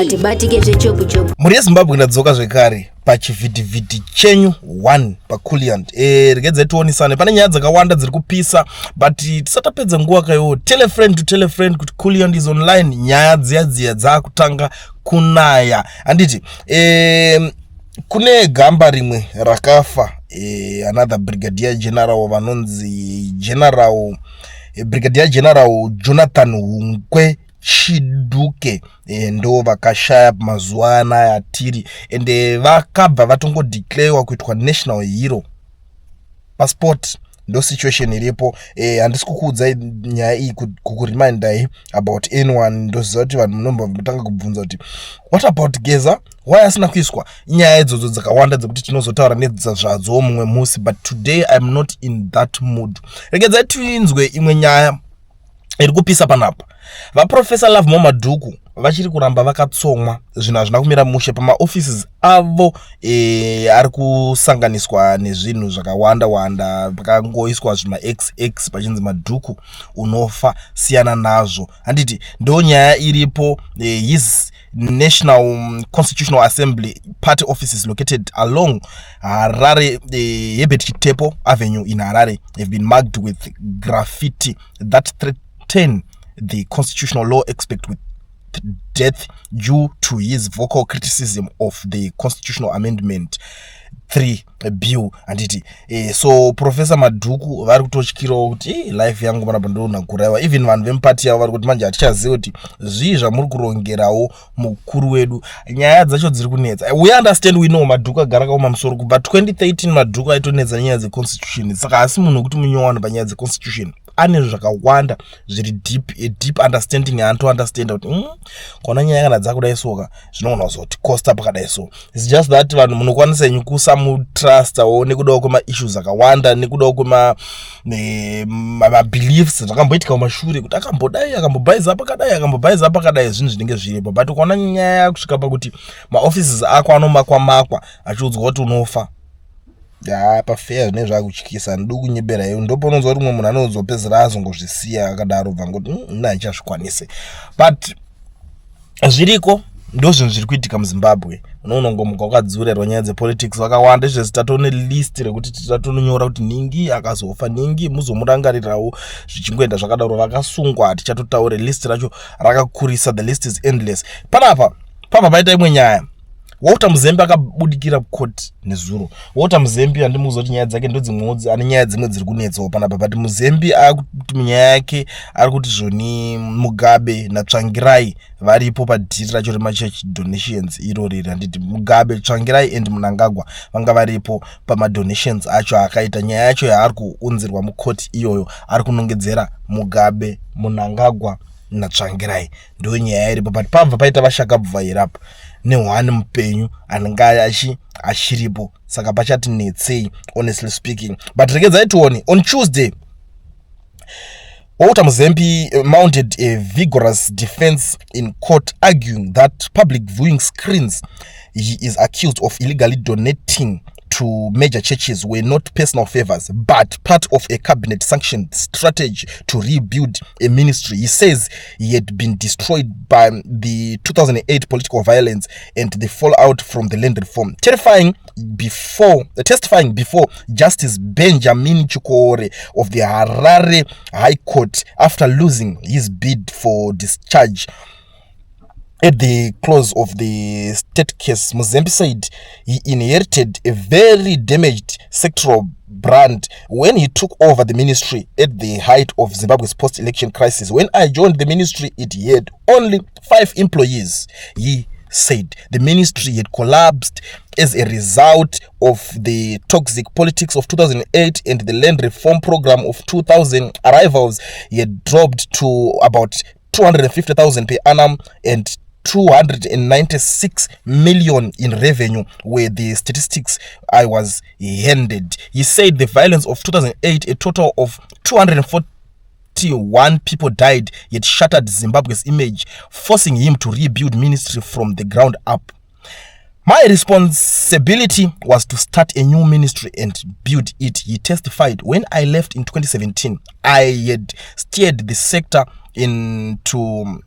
atibatike zvechopu-chopu. Mhuri yeZimbabwe inadzoka zvekare pachivhidhivhidhi chenyu 1 paCooliant. Regedzai tionisane, pane nyaya dzakawanda dziri kupisa, but tisatapedza nguva kaiwo. Tell a friend to tell a friend kuti Cooliant is online. Nyaya dziya dzakutanga kunaya. Anditi kune gamba rimwe rakafa, another brigadier general vanonzi brigadier general Jonathan Hunkwe Chiduke, ndo vakashaya mazuva anaya atiri, ende vakabva vatongodeclarewa kuitwa national hero passport. Ndo situation iripo. Handisi kukuudzai nyaya iyi kukuremindai about anyone. Ndoziva kuti vanhu munombotanga kubvunza kuti what about Geza, why asina kuiswa. Inyaya idzodzo dzakawanda dzekuti tinozotaura nedzazvadzo mumwe musi, but today I'm not in that mood. Regedzai tinzwe imwe nyaya iri kupisa panapa. Vaprofesa Love Madhuku vachiri kuramba vakatsomwa, zvinhu hazvina kumira mushe pamaoffices avo. Ari kusanganiswa nezvinhu zvakawanda pakangoiswa zvima XX pachinzi Madhuku unofa, siyana nazvo. Handiti ndo nyaya iripo. His National Constitutional Assembly party office is located along Harare Herbert Chitepo Avenue in Harare have been marked with graffiti that threaten the constitutional law, expect with death due to his vocal criticism of the constitutional amendment 3 bill. Anditi so Professor Madhuku vari kutotyirawo kuti life yangu panapa ndonaguraiwa. Even vanhu vemupati yavo vari kuti manje hatichazivi kuti zvii zvamuri kurongerawo mukuru wedu. Nyaya dzacho dziri kunetsa. We understand, we know Madhuku agara kaoma musoro kubva 2013 Madhuku aitonetsa nyaya dzeconstitution. Saka hasi munhu kuti munyowani panyaya dzeconstitution ane zvakawanda zviri deep understanding yaanto understand kuti kona nyaya kana dzakudai soka zvinogona kuzoti costa pakadai so. It's just that vanhu munokwanisa yenyu kusamutrustawo nekudawo kwema-issues akawanda, nekudawo kwema-beliefs zvakamboitika mumashure kuti akambodai akambobhaiza pakadai zvinhu zvinenge zviripo. But ukaona nyaya yakusvika pakuti maoffices ako anomakwa achiudzwa kuti unofa, pafeya zvine zvakutyisa. Ndiri kunyebera iyo ndopaunonzwa kuti umwe munhu anozopedzera azongozvisiya akadaro bva ngoti ndachazvikwanise. But zviriko ndo zvinhu zviri kuitika muZimbabwe. Unongomuka wakadzurerwa nyaya dzepolitics vakawanda. Izvo zitatone list rekuti titatonyora kuti ningi akazofa, ningi muzomurangarirawo zvichingoenda zvakadaro, vakasungwa. Tichatotaure list racho rakakurisa, the list is endless. Pabva paita imwe nyaya. Walter Muzembe akabudikira kukoti nezuro. Walter Muzembe handimuzoti nyaya dzake ndodzimwodzi, ane nyaya dzimwe dziri kunetsawo panapa. But Muzembe akuti nyaya yake ari kuti zvoni Mugabe naTsvangirai varipo padhiri racho remachechi donations iro riri. Handiti Mugabe, Tsvangirai and Mnangagwa vanga varipo pamadonations acho akaita. Nyaya yacho yaari kuunzirwa mukoti iyoyo ari kunongedzera Mugabe, Mnangagwa naTsvangirai. Ndo nyaya iripo. But pabva paita vashakabva irapa nehwani mupenyu anenge achiripo, saka pachati netsei honestly speaking. But regedzai tione, on Tuesday Walter Muzembe mounted a vigorous defense in court, arguing that public viewing screens he is accused of illegally donating to major churches were not personal favors, but part of a cabinet-sanctioned strategy to rebuild a ministry. He says he had been destroyed by the 2008 political violence and the fallout from the land reform. Testifying before Justice Benjamin Chukore of the Harare High Court after losing his bid for discharge at the close of the state case, Muzembe said he inherited a very damaged sectoral brand when he took over the ministry at the height of Zimbabwe's post-election crisis. When I joined the ministry, it had only 5 employees. He said the ministry had collapsed as a result of the toxic politics of 2008 and the land reform program of 2000. Arrivals had dropped to about 250,000 per annum and 296 million in revenue were the statistics I was handed. He said the violence of 2008, a total of 241 people died, yet shattered Zimbabwe's image, forcing him to rebuild ministry from the ground up. My responsibility was to start a new ministry and build it, he testified. When I left in 2017, I had steered the sector into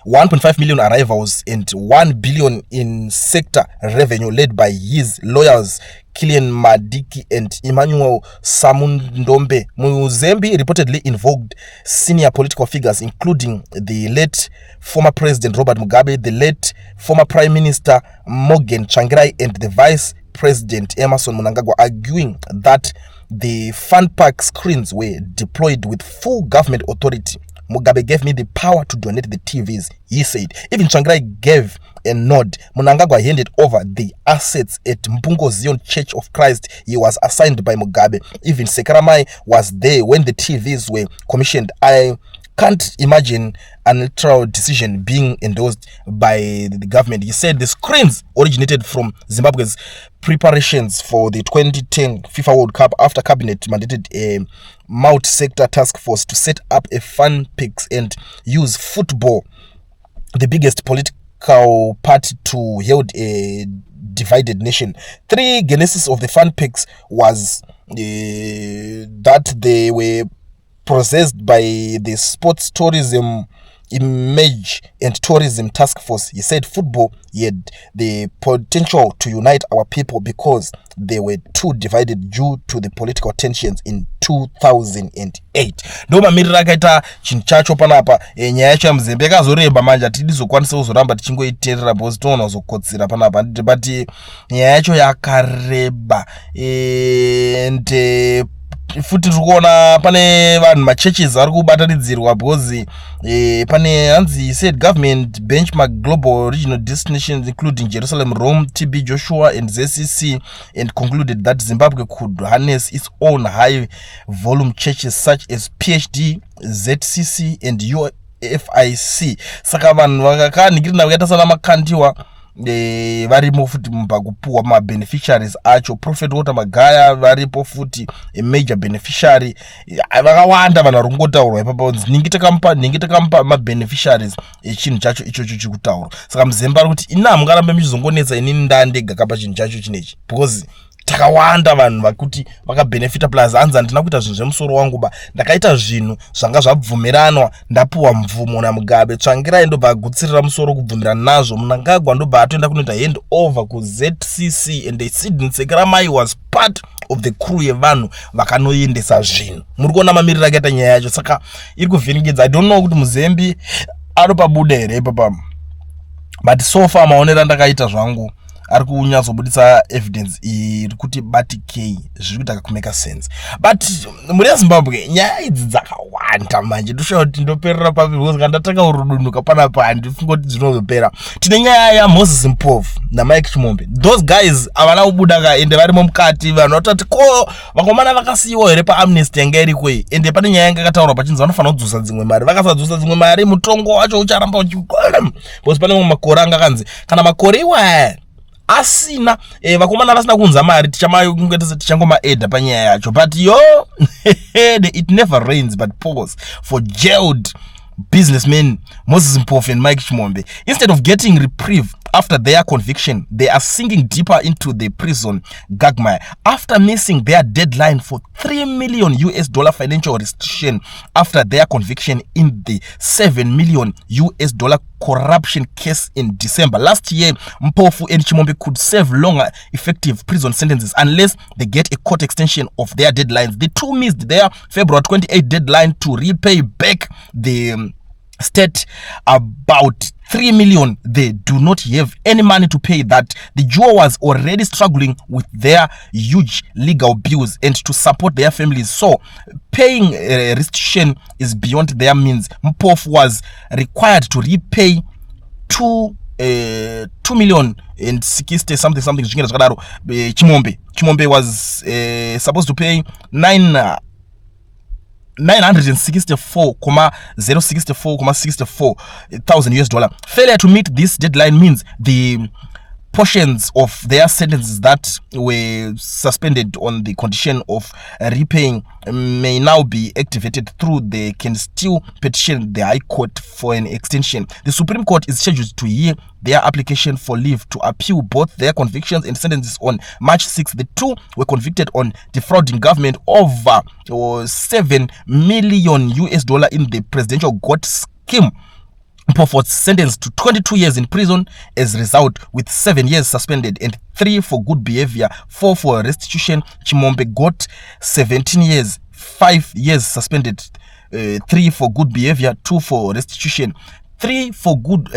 1.5 million arrivals and 1 billion in sector revenue led by his lawyers Killian Madiki and Emmanuel Samundombe. Muzembe reportedly invoked senior political figures including the late former President Robert Mugabe, the late former Prime Minister Morgan Tsvangirai and the Vice President Emmerson Mnangagwa, arguing that the fun park screens were deployed with full government authority. Mugabe gave me the power to donate the TVs, he said. Even Tsvangirai gave a nod. Mnangagwa handed over the assets at Mpungo Zion Church of Christ he was assigned by Mugabe. Even Sekaramai was there when the TVs were commissioned. I can't imagine an electoral decision being endorsed by the government. He said the screens originated from Zimbabwe's preparations for the 2010 FIFA World Cup after cabinet mandated a multi-sector task force to set up a fun picks and use football, the biggest political party, to hold a divided nation. Three genesis of the fun picks was that they were processed by the Sports Tourism Image and Tourism Task Force. He said football had the potential to unite our people because they were too divided due to the political tensions in 2008. Ndo mamirira akaita chinhu chacho panapa. Nyaya yacho yaMuzembe yakazoreba manje atizokwanisa kuzoramba tichingoiterera because toona kuzokotsera panapa, but nyaya yacho yakareba and futi tikuona pane vanhu machurches ari kubatanidzirwa because pane hanzi said government benchmark global regional destinations including Jerusalem, Rome, TB Joshua and ZCC and concluded that Zimbabwe could harness its own high volume churches such as PhD, ZCC and UFIC. Saka vanhu vakakaningirina vakaita sana makandiwa varimo futi pakupuwa mabeneficiaries acho. Prophet Walter Magaya varipo futi a major beneficiary. Vakawanda vanhu vari kungotaurwa ipapo ningite kampa mabeneficiaries echinhu chacho ichocho chikutaurwa. Saka Muzembe ari kuti ina mungarambe muchizongonetsa inini ndandega kapa chinhu chacho chinechi because takawanda vanhu vakuti vakabenefita plus hanzi handina kuita zvinhu zvemusoro wangu ba, ndakaita zvinhu zvanga zvabvumiranwa ndapuwa mvumo naMugabe. Tsvangirai ndobva agutsirira musoro kubvumirana nazvo. Mnangagwa ndobva atoenda kunoita hand over ku ZCC and Sidney Sekaramai was part of the crew yevanhu vakanoendesa zvinhu. Muri kuona mamiriro akaita nyaya yacho. Saka iri kuvhiringidza. I don't know kuti Muzembe anopabuda here ipapa, but so far maonero andakaita zvangu ari kunyatsobudisa evidence iri kuti batikei zviri kuita kumeka sense. But muri yaZimbabwe nyaya idzi dzakawanda manje ndoshaura kuti ndoperera papi because kandataka urudunuka panapa handifunga kuti dzinozopera. Tine nyaya yaMoses Mpofu naMike Chimombe. Those guys havana kubuda ka ende varimo mukati vanhu vatati ko vakomana vakasiyiwa here paamnesty yanga iriko iyi ende pane nyaya yanga yakataurwa pachinzi vanofanira kudzosa dzimwe mari. Vakasadzosa dzimwe mari mutongo wacho ucharamba uchikwira because pane makore anga kanzi kana makore iwaya asina vakomana vasina kunza mari tichangoma-eda panyaya yacho. But yo it never rains but pours for jailed businessmen Moses Mpofu and Mike Chimombe. Instead of getting reprieve after their conviction, they are sinking deeper into the prison quagmire after missing their deadline for $3 million financial restitution after their conviction in the $7 million corruption case in December last year. Mpofu and Chimombe could serve longer effective prison sentences unless they get a court extension of their deadlines. The two missed their February 28 deadline to repay back the state about $3 million. They do not have any money to pay that. The duo was already struggling with their huge legal bills and to support their families, so paying restitution is beyond their means. Mpofu was required to repay $2 million and 60 something Chimombe was supposed to pay 964,064,64 Failure to meet this deadline means the portions of their sentences that were suspended on the condition of repaying may now be activated through they can still petition the High Court for an extension. The Supreme Court is scheduled to hear their application for leave to appeal both their convictions and sentences on March 6th. The two were convicted on defrauding government over $7 million in the presidential GOT scheme Mpofu was sentenced to 22 years in prison as a result, with 7 years suspended and 3 for good behavior, 4 for restitution. Chimombe got 17 years, 5 years suspended, 3 for good behavior, 2 for restitution, 3 for good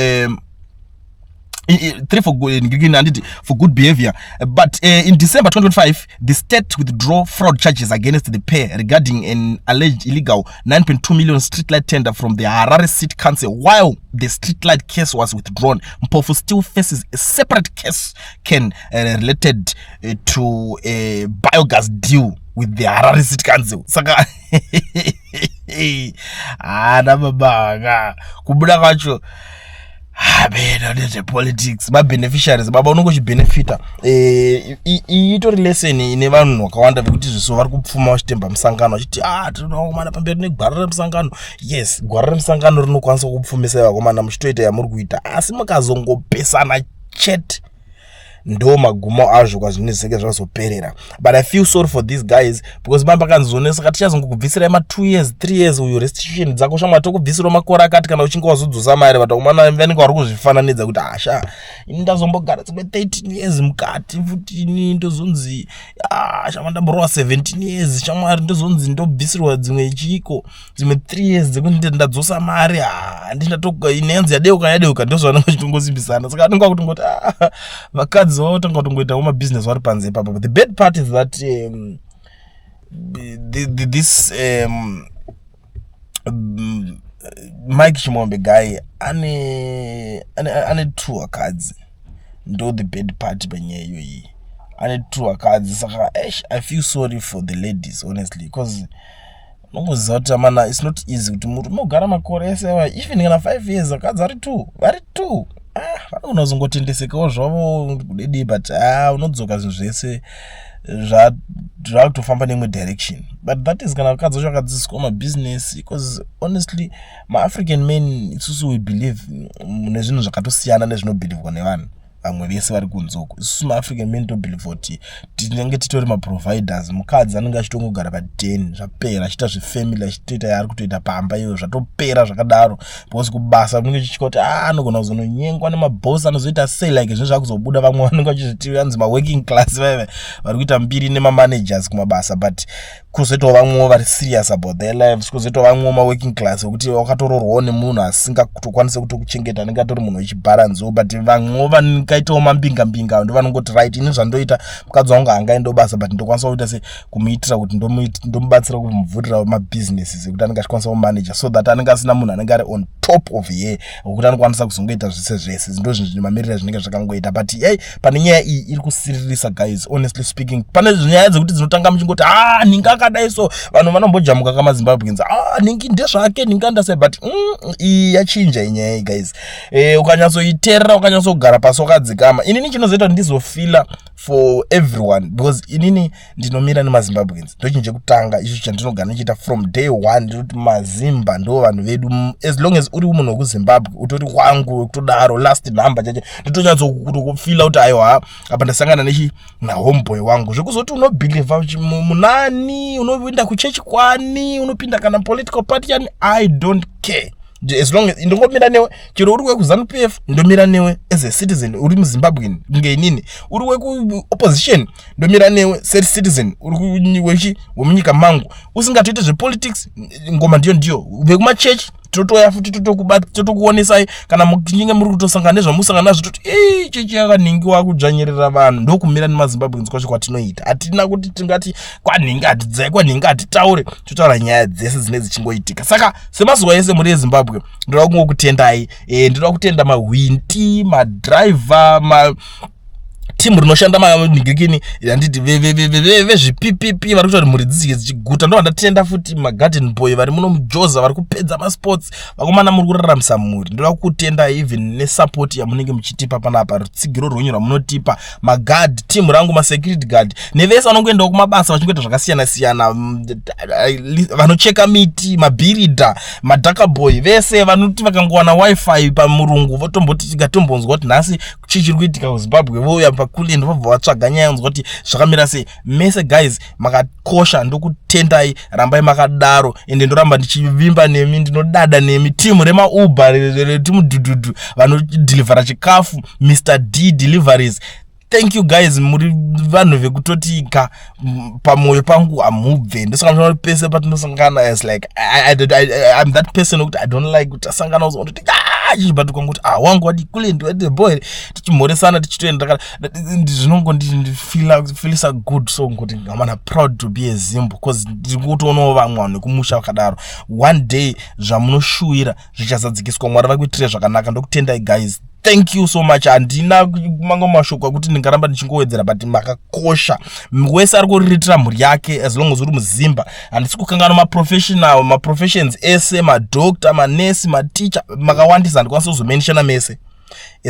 3 for good behavior. But in December 2025, the state withdrew fraud charges against the pair regarding an alleged illegal 9.2 million streetlight tender from the Harare City Council. While the streetlight case was withdrawn, Mpofu still faces a separate case related to a biogas deal with the Harare City Council. Saka baba kubuda kwacho bena ndeze politics ba beneficiaries baba unongochibenefita itori lesson ine vanhu vakawanda vekuti zviso vari kupfuma vachitemba musangano vachiti tinovakomana pamberi negwara remusangano. Yes, gwara remusangano rinokwanisa kupfumisa vakomana muchitoita yamuri kuita, asi mukazongopesana chete ndo magumo azvo kwazvinezenge zvazoperera. But I feel sorry for these guys because bamba kanzonesa kati chazongokubvisira 2 years 3 years uyu restitution dzako shamwa tokubvisira makore akati kana uchinge wazodzosa mari vatakumana vanenge vari kuzvifananidza kuti asha ini ndazombogara dzimwe 13 years mukati futi ini ndozonzi shamwa ndamborova 17 years shamwari ndozonzi ndobvisirwa dzimwe chiko dzimwe 3 years dzekuti ndadzosa mari handinatoka inenzi yadeuka ndozvanenge chitongosimbisana saka anenge akutongoti vakadzi vaotanga kutongoita uma business vari panze papa. But the bad part is that this Mike Chimombe guy ane 2 akadzi ndo the bad part penyeyo iyi ane 2 akadzi saka I feel sorry for the ladies honestly because nomuziva kuti amana it's not easy kuti murume unogara makore ese even kana 5 years akadzi vari 2 unozongotendesekawo zvavo kudedi but unodzoka zvinhu zvese zvakutofamba nemwe direction. But that is kana vakadzi vacho vakadzidziswa mabusiness because honestly ma-African men isusu we believe mune zvinhu zvakatosiyana nezvinobhilivhwa nevanhu vamwe vese vari kunzoko. Isusu ma-African men tobhilivha kuti tinenge titori maproviders. Mukadzi anenge achitongogara pa10 zvapera achiita zvefamily achitoita yaari kutoita pamba iyo zvatopera zvakadaro because kubasa kunenge chichika kuti anogona kuzononyengwa nemabhosi anozoita sei like zvinhu zvakuzobuda vamwe vanenge vachizviti vanzi ma-working class vaive vari kuita mbiri nema-managers kumabasa but kuzoitawo vamwewo vari serious about their lives, kuzoitawo vamwewo ma-working class wekuti wakatororwawo nemunhu asingakutokwanisa kutokuchengeta anenge atori munhu wechibharanziwo but vamwewo vanikaitawo mambinga ndo vanongoti right ini zvandoita mukadzi wangu hangaendawo basa but ndokwanisa kuita se kumuitira kuti ndomubatsira kumuvhurira mabusinesses ekuti anenge achikwanisa kumanager so that anenge asina munhu anenge ari on top of ye wekuti anokwanisa kuzongoita zvese ndo zvinhu mamirira zvinenge zvakangoita. But pane nyaya iyi iri kusiririsa guys honestly speaking. Pane nyaya dzekuti dzinotanga muchingoti ninga akadai so vanhu vanombojamuka kamaZimbabweans ningi ndezvake ningandasai but yachinja inyaya iyi guys. Ukanyatsoiteerera ukanyatsogara pasi wakadzikama inini chinozoita ndizofila for everyone because inini ndinomira nemaZimbabweans ndochinje kutanga icho chandinogara nichiita from day 1 ndikuti mazimba ndo vanhu vedu as long as uri munhu wekuZimbabwe utori wangu kutodaro last number chache nditonyatsokutokuFila kuti aiwa apa ndasangana na homeboy wangu zvekuzoti unobhilivha munani unoenda kuchechi kwani unopinda kana political party yani I don't care as long as ndongomira newe chero uri wekuZANU-PF ndomira newe as a citizen uri muZimbabwe ngeinini uri weku opposition ndomira newe as citizen uri wemunyika mangu usingatoite zvepolitics ngoma ndiyo vekumachechi totoya futi totokuonesai kana mukinge muri kutosangana nezvamusangana nazvo toti chechi yakaningiwa kudzvanyirira vanhu ndokumira nemaZimbabweans kwacho kwatinoita. Hatina kuti tingati kwaningi hatidzai kwaningi hatitaure totaura nyaya dzese dzine dzichingoitika. Saka semazuva ese muri eZimbabwe ndoda kungokutendai ndoda kutenda mahwinti madriver timu rinoshanda maningikini yanditi vezviPPP vari kuita kuti mhuri dzichiguta ndo vandatenda futi magarden boy vari muno mujoza vari kupedza masports vakomana muri kuraramisa mhuri. Ndoda kutenda even nesupport yamunenge muchitipa panapa rutsigiro rwenyu rwamunotipa magard timu rangu masecurity guard nevese vanongoendawo kumabasa vachingoita zvakasiyana siyana vanocheka miti mabhirida madhaka boy vese vanoti vakangowana wifi pamurungu votomboti tikatombonzwa kuti nhasi chichiri kuitika kuZimbabwe voya paCoolient vabva vatsvaga nyaya yanzwa kuti zvakamira sei. Mese guys makakosha ndokutendai, rambai makadaro ende ndoramba ndichivimba nemi, ndinodada nemi, timu remaUber, timu dhudhudhu vanodilivhera chikafu, Mr D Deliveries. Thank you guys, muri vanhu vekutotika pamoyo pangu amubve ndosaka pese patinosangana as like I'm that person who I don't like kuti asangana uzoti but kwanguti wangu wadi Coolient wadi boy tichimhoresana tichitoenda zvinongo ndifeelisa good, so ngoti ngamana proud to be a Zimbo because ndikutoona vamwe nekumusha vakadaro. One day zvamunoshuwira zvichazadzikiswa, Mwari vakuitire zvakanaka. Ndokutendai guys, thank you so much. Handina mango mashoko akuti ndingaramba ndichingowedzera, but makakosha. Wese ari kuriritira mhuri yake as long as uri muzimba. Handisi kukangana ma-professions ese, madoctor, manesi, maticha, makawandisa ndikwanisa kuzomenshana mese.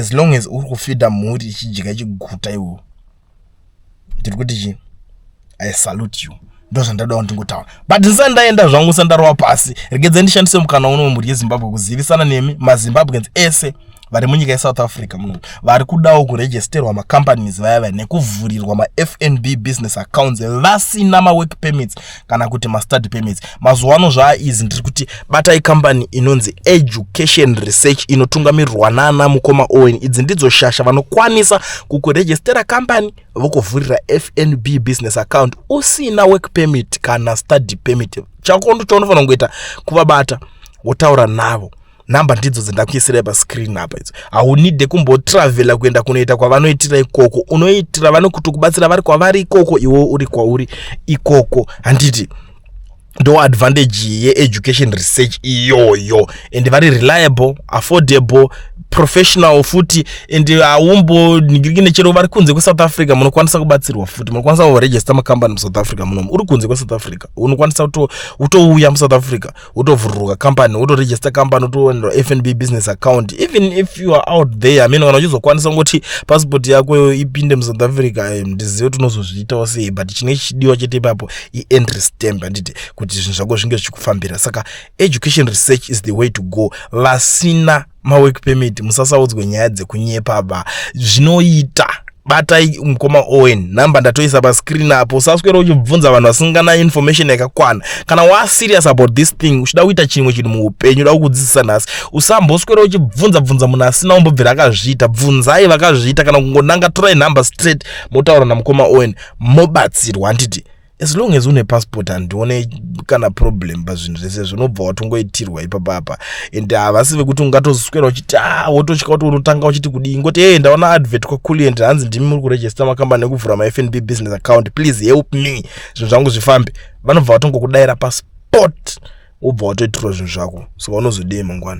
As long as uri kufida mhuri ichijika ichiguta iwo, ndiri kuti chi, I salute you. Ndozvandadawo ndingotaura, but ndisandaenda zvangu sandarova pasi. Regedze ndishandise mukana uno mhuri yeZimbabwe kuzivisana nemi maZimbabweans ese vari munyika yeSouth Africa muno vari kudawo kuregisterwa macompanies vaya nekuvhurirwa maFNB business accounts vasina mawork permits kana kuti mastudy permits. Mazuva ano zvaizi ndiri kuti batai company inonzi Education Research inotungamirirwa nana Mukoma Owen. Idzi ndidzo shasha vanokwanisa kukuregistera company vokuvhurira FNB business account usina work permit kana study permit. Chako ndochonofanira kuita kuvabata wotaura navo. Namba ndidzo dzendakuisira pascreen apa idzo. Haunide kumbotravela kuenda kunoita kwavanoitira ikoko. Unoitira vanokutokubatsira vari kwavari ikoko, iwo uri kwauri ikoko. Handiti ndo advantage ye-education research iyoyo, and very reliable, affordable, professional futi, and haumbo ningirikine chero vari kunze kweSouth Africa munokwanisa kubatsirwa futi. Munokwanisa kuregister macompany muSouth Africa muno. Uri kunze kweSouth Africa unokwanisa utouya muSouth Africa utovhuruka company, utoregister company, utoenda FNB business account. Even if you are out there, kana uchizokwanisa ngoti passport yako ipinde muSouth Africa, ndizive kuti unozozviitawo sei, but chinenge chidiwa chete ipapo i-entry stamp handiti kuti zvinhu zvako zvinge zvichikufambira. Saka education research is the way to go. Vasina mawork permit musasaudzwe nyaya dzekunyepa ba zvinoita. Batai Mukoma Owen, namba ndatoisa pascreen apo. Usaswera uchibvunza vanhu vasingana information yakakwana. Kana wa serious about this thing, uchida kuita chimwe chinhu muupenyu, uda kudzidzisa nhasi, usamboswera uchibvunza munhu asina umbobvira akazviita. Bvunzai vakazviita, kana kungonanga torai number straight motaura naMukoma Owen mobatsirwa. Handiti as long as une passport handione kana problem pazvinhu zvese zvinobva watongoitirwa ipapapa. And havasive kuti ungatozoswera uchiti wotosvika kuti unotanga uchiti kudii, ngoti ndaona advert kwaCoolient hanzi ndimi muri kuregister macompany nekuvhura maFNB business account, please help me zvinhu zvangu zvifambe. Vanobva vatongokudaira paspot wobva watoitirwa zvinhu zvako, so unozodii mangwana.